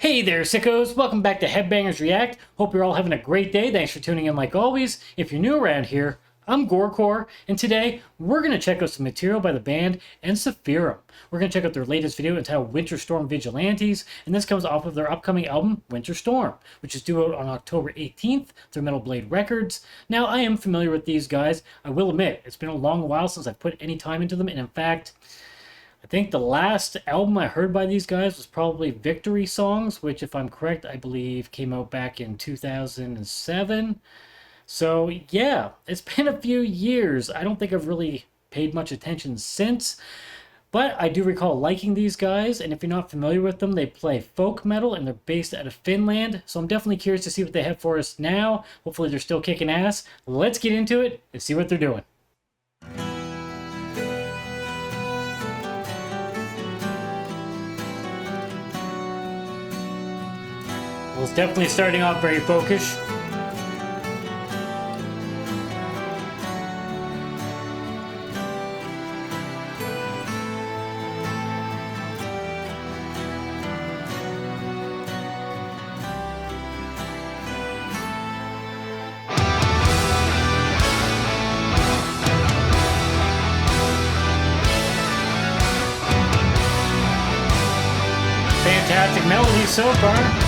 Hey there, sickos! Welcome back to Headbangers React. Hope you're all having a great day. Thanks for tuning in like always. If you're new around here, I'm GoreCore, and today we're going to check out some material by the band Ensiferum. We're going to check out their latest video entitled Winter Storm Vigilantes, and this comes off of their upcoming album, Winter Storm, which is due out on October 18th through Metal Blade Records. Now, I am familiar with these guys. I will admit, it's been a long while since I've put any time into them, and in fact, I think the last album I heard by these guys was probably Victory Songs, which, if I'm correct, I believe came out back in 2007. So, yeah, it's been a few years. I don't think I've really paid much attention since, but I do recall liking these guys, and if you're not familiar with them, they play folk metal, and they're based out of Finland, so I'm definitely curious to see what they have for us now. Hopefully they're still kicking ass. Let's get into it and see what they're doing. Well, it's definitely starting off very folkish. Fantastic melody so far.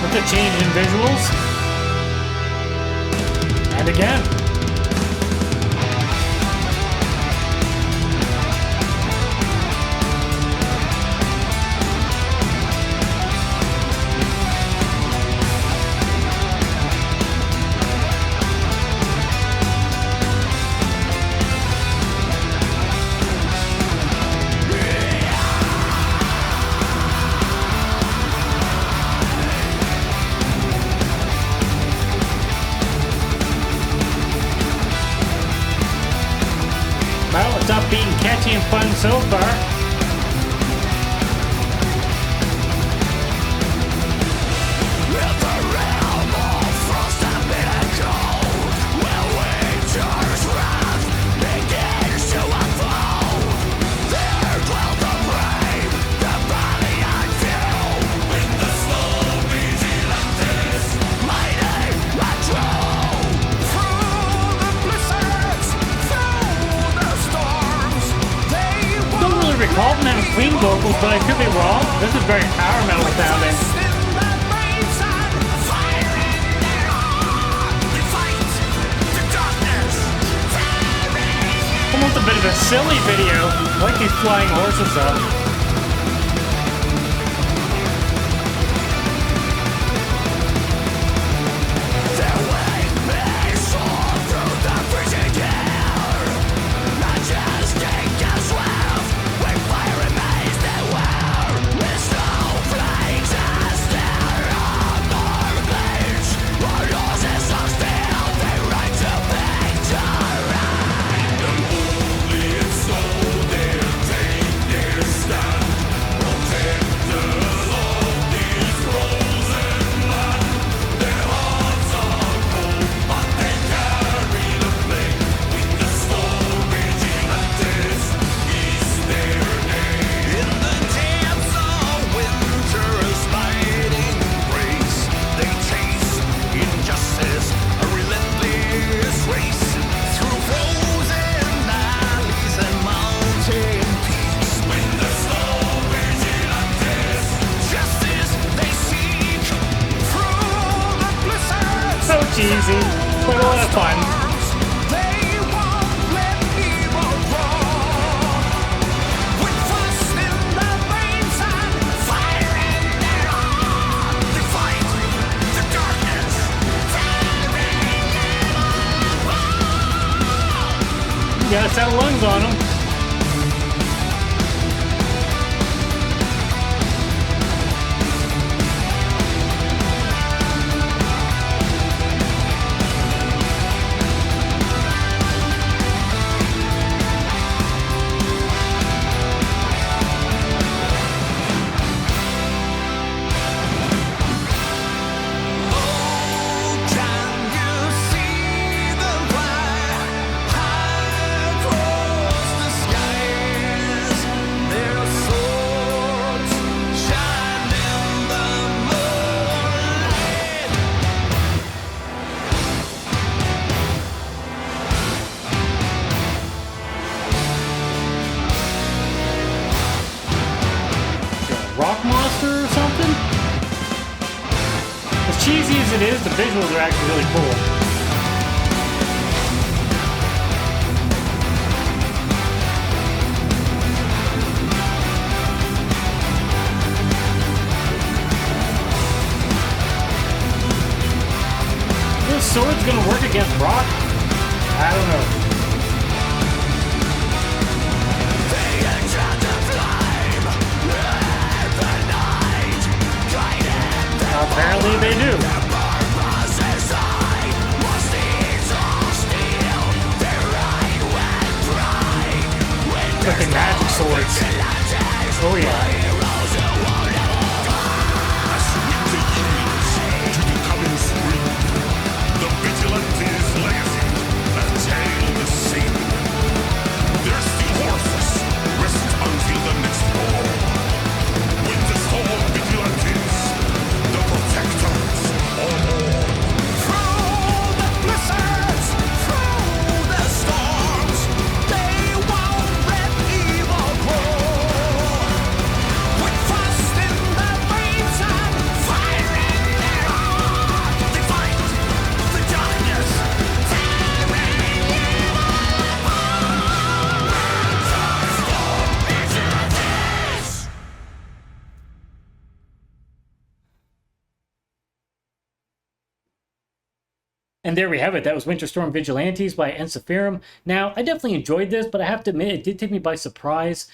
The change in visuals, and again. Well, it's upbeat and catchy and fun so far. Recall them having clean vocals, but I could be wrong. This is very power metal sounding. Almost a bit of a silly video, like these flying horses up. So cheesy, but a lot of fun. Yeah, it's got lungs on them. it is, the visuals are actually really cool. This sword's gonna work against rock? I don't know. Apparently they do. Fucking magic swords. Oh yeah. The Vigilantes legacy, a tale to sing. Their steel horses rest until the next war. With the soul Vigilantes, the protectors of all. Through the blizzards, through the storms, they won't let evil grow. With frost in their veins and fire in their heart, they fight the darkness, tearing evil apart. Vigilantes. And there we have it. That was Winter Storm Vigilantes by Ensiferum. Now, I definitely enjoyed this, but I have to admit, it did take me by surprise.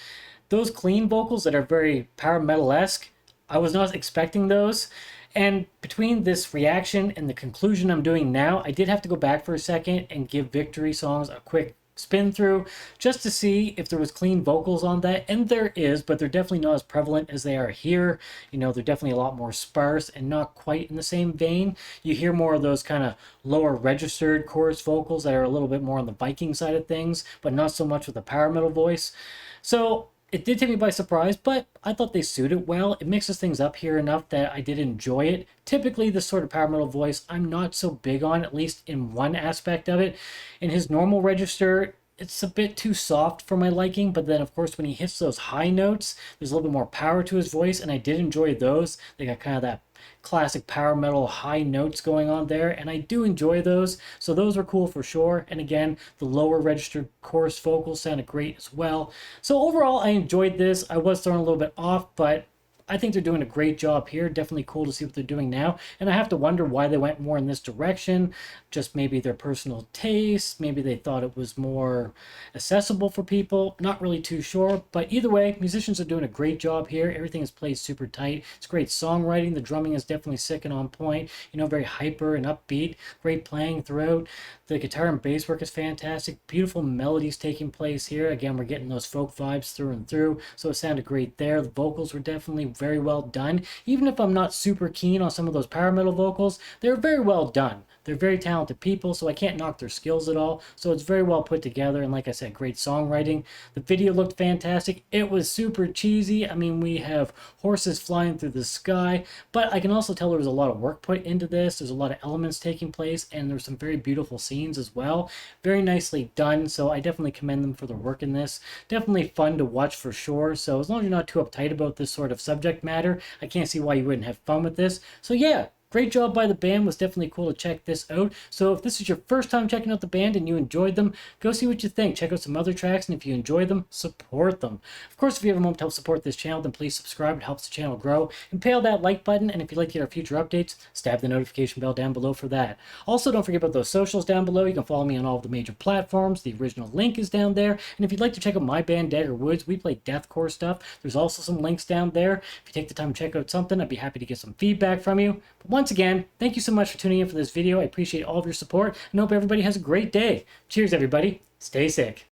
Those clean vocals that are very power metal-esque, I was not expecting those. And between this reaction and the conclusion I'm doing now, I did have to go back for a second and give Victory Songs a quick spin through just to see if there was clean vocals on that, and there is, but they're definitely not as prevalent as they are here. You know, they're definitely a lot more sparse and not quite in the same vein. You hear more of those kind of lower registered chorus vocals that are a little bit more on the Viking side of things, but not so much with the power metal voice. So it did take me by surprise, but I thought they suited well. It mixes things up here enough that I did enjoy it. Typically, this sort of power metal voice, I'm not so big on, at least in one aspect of it. In his normal register, it's a bit too soft for my liking, but then, of course, when he hits those high notes, there's a little bit more power to his voice, and I did enjoy those. They got kind of that classic power metal high notes going on there, and I do enjoy those, so those were cool for sure. And again, the lower registered chorus vocals sounded great as well. So overall, I enjoyed this. I was thrown a little bit off, but I think they're doing a great job here. Definitely cool to see what they're doing now. And I have to wonder why they went more in this direction. Just maybe their personal taste. Maybe they thought it was more accessible for people. Not really too sure. But either way, musicians are doing a great job here. Everything is played super tight. It's great songwriting. The drumming is definitely sick and on point. You know, very hyper and upbeat. Great playing throughout. The guitar and bass work is fantastic. Beautiful melodies taking place here. Again, we're getting those folk vibes through and through. So it sounded great there. The vocals were definitely very well done. Even if I'm not super keen on some of those power metal vocals, they're very well done. They're very talented people, so I can't knock their skills at all. So it's very well put together, and like I said, great songwriting. The video looked fantastic. It was super cheesy. I mean, we have horses flying through the sky, but I can also tell there was a lot of work put into this. There's a lot of elements taking place, and there's some very beautiful scenes as well. Very nicely done, so I definitely commend them for their work in this. Definitely fun to watch for sure, so as long as you're not too uptight about this sort of subject matter, I can't see why you wouldn't have fun with this. So yeah, great job by the band. Was definitely cool to check this out. So if this is your first time checking out the band and you enjoyed them, go see what you think. Check out some other tracks, and if you enjoy them, support them. Of course, if you have a moment to help support this channel, then please subscribe. It helps the channel grow. Impale that like button, and if you'd like to get our future updates, stab the notification bell down below for that. Also, don't forget about those socials down below. You can follow me on all of the major platforms. The original link is down there. And if you'd like to check out my band, Dagger, we play deathcore stuff. There's also some links down there. If you take the time to check out something, I'd be happy to get some feedback from you. But once again, thank you so much for tuning in for this video. I appreciate all of your support and hope everybody has a great day. Cheers, everybody. Stay sick.